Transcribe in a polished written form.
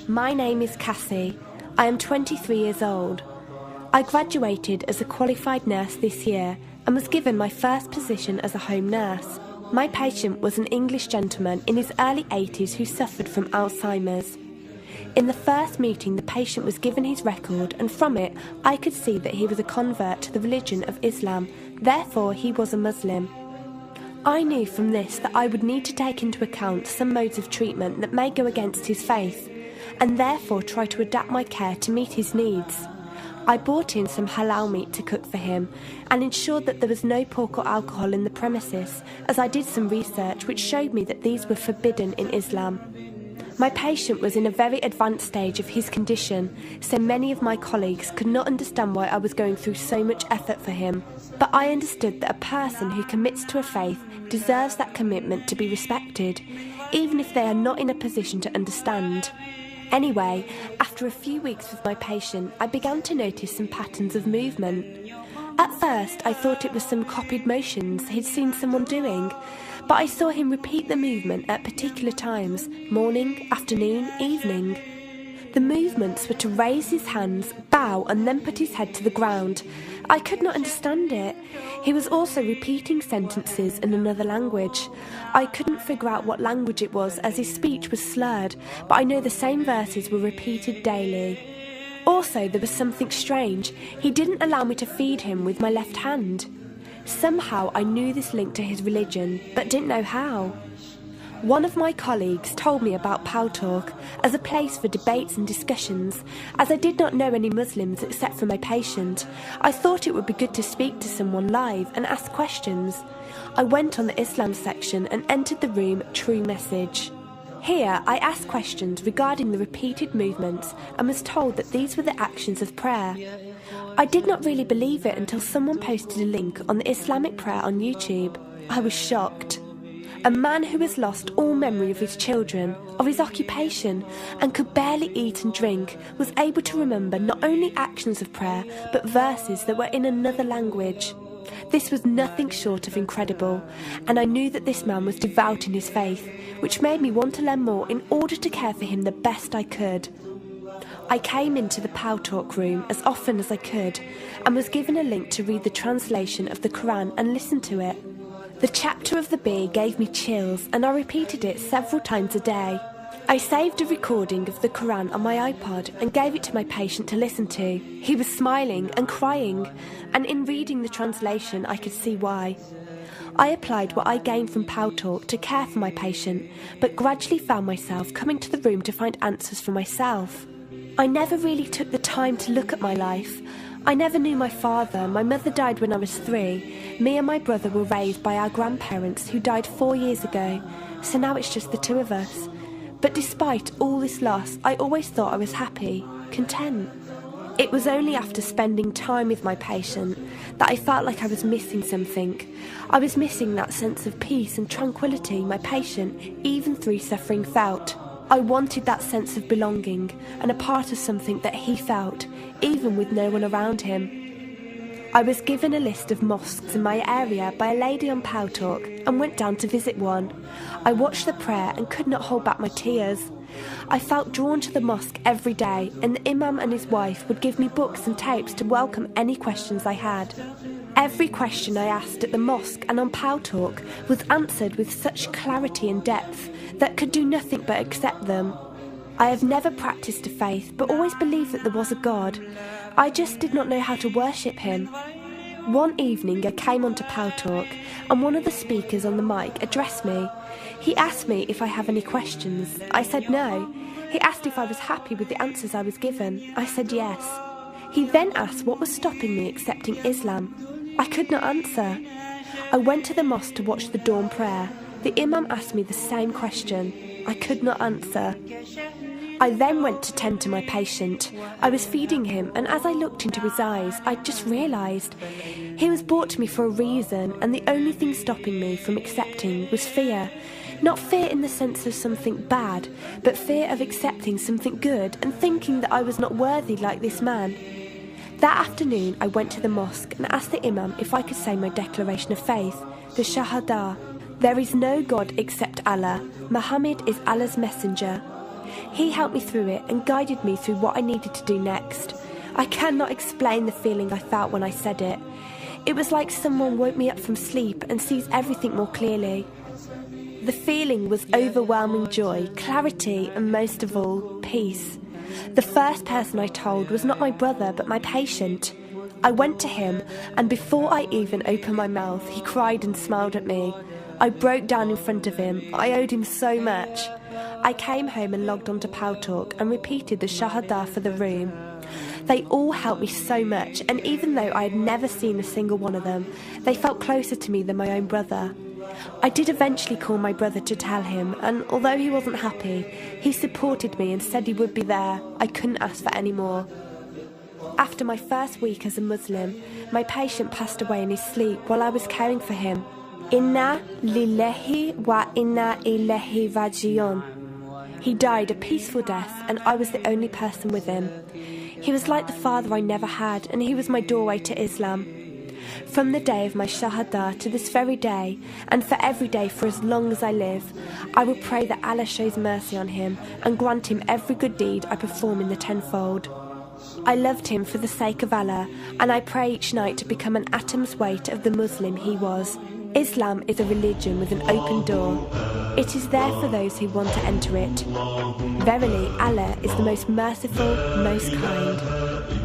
My name is Cassie. I am 23 years old. I graduated as a qualified nurse this year and was given my first position as a home nurse. My patient was an English gentleman in his early 80s who suffered from Alzheimer's. In the first meeting, the patient was given his record, and from it I could see that he was a convert to the religion of Islam, therefore he was a Muslim. I knew from this that I would need to take into account some modes of treatment that may go against his faith, and therefore try to adapt my care to meet his needs. I bought in some halal meat to cook for him and ensured that there was no pork or alcohol in the premises, as I did some research which showed me that these were forbidden in Islam. My patient was in a very advanced stage of his condition, so many of my colleagues could not understand why I was going through so much effort for him. But I understood that a person who commits to a faith deserves that commitment to be respected, even if they are not in a position to understand. Anyway, after a few weeks with my patient, I began to notice some patterns of movement. At first, I thought it was some copied motions he'd seen someone doing, but I saw him repeat the movement at particular times, morning, afternoon, evening. The movements were to raise his hands, bow, and then put his head to the ground. I could not understand it. He was also repeating sentences in another language. I couldn't figure out what language it was, as his speech was slurred, but I know the same verses were repeated daily. Also, there was something strange. He didn't allow me to feed him with my left hand. Somehow I knew this linked to his religion, but didn't know how. One of my colleagues told me about Paltalk as a place for debates and discussions. As I did not know any Muslims except for my patient, I thought it would be good to speak to someone live and ask questions. I went on the Islam section and entered the room True Message. Here I asked questions regarding the repeated movements and was told that these were the actions of prayer. I did not really believe it until someone posted a link on the Islamic prayer on YouTube. I was shocked. A man who has lost all memory of his children, of his occupation, and could barely eat and drink, was able to remember not only actions of prayer, but verses that were in another language. This was nothing short of incredible, and I knew that this man was devout in his faith, which made me want to learn more in order to care for him the best I could. I came into the Paltalk room as often as I could, and was given a link to read the translation of the Quran and listen to it. The chapter of the bee gave me chills, and I repeated it several times a day. I saved a recording of the Quran on my iPod and gave it to my patient to listen to. He was smiling and crying, and in reading the translation I could see why. I applied what I gained from Paltalk to care for my patient, but gradually found myself coming to the room to find answers for myself. I never really took the time to look at my life. I never knew my father. My mother died when I was 3. Me and my brother were raised by our grandparents who died 4 years ago, so now it's just the two of us. But despite all this loss, I always thought I was happy, content. It was only after spending time with my patient that I felt like I was missing something. I was missing that sense of peace and tranquility my patient, even through suffering, felt. I wanted that sense of belonging and a part of something that he felt, even with no one around him. I was given a list of mosques in my area by a lady on Paltalk and went down to visit one. I watched the prayer and could not hold back my tears. I felt drawn to the mosque every day, and the imam and his wife would give me books and tapes to welcome any questions I had. Every question I asked at the mosque and on Paltalk was answered with such clarity and depth that could do nothing but accept them. I have never practiced a faith, but always believed that there was a God. I just did not know how to worship him. One evening I came onto Paltalk, and one of the speakers on the mic addressed me. He asked me if I have any questions. I said no. He asked if I was happy with the answers I was given. I said yes. He then asked what was stopping me accepting Islam. I could not answer. I went to the mosque to watch the dawn prayer. The imam asked me the same question. I could not answer. I then went to tend to my patient. I was feeding him, and as I looked into his eyes, I just realised he was brought to me for a reason, and the only thing stopping me from accepting was fear. Not fear in the sense of something bad, but fear of accepting something good and thinking that I was not worthy like this man. That afternoon, I went to the mosque and asked the imam if I could say my declaration of faith, the Shahada. There is no God except Allah. Muhammad is Allah's messenger. He helped me through it and guided me through what I needed to do next. I cannot explain the feeling I felt when I said it. It was like someone woke me up from sleep and sees everything more clearly. The feeling was overwhelming joy, clarity, and most of all, peace. The first person I told was not my brother, but my patient. I went to him, and before I even opened my mouth, he cried and smiled at me. I broke down in front of him. I owed him so much. I came home and logged onto Paltalk and repeated the Shahada for the room. They all helped me so much, and even though I had never seen a single one of them, they felt closer to me than my own brother. I did eventually call my brother to tell him, and although he wasn't happy, he supported me and said he would be there. I couldn't ask for any more. After my first week as a Muslim, my patient passed away in his sleep while I was caring for him. Inna lillahi wa inna ilaihi raji'un. He died a peaceful death, and I was the only person with him. He was like the father I never had, and he was my doorway to Islam. From the day of my Shahada to this very day, and for every day for as long as I live, I will pray that Allah shows mercy on him and grant him every good deed I perform in the tenfold. I loved him for the sake of Allah, and I pray each night to become an atom's weight of the Muslim he was. Islam is a religion with an open door. It is there for those who want to enter it. Verily, Allah is the most merciful, most kind.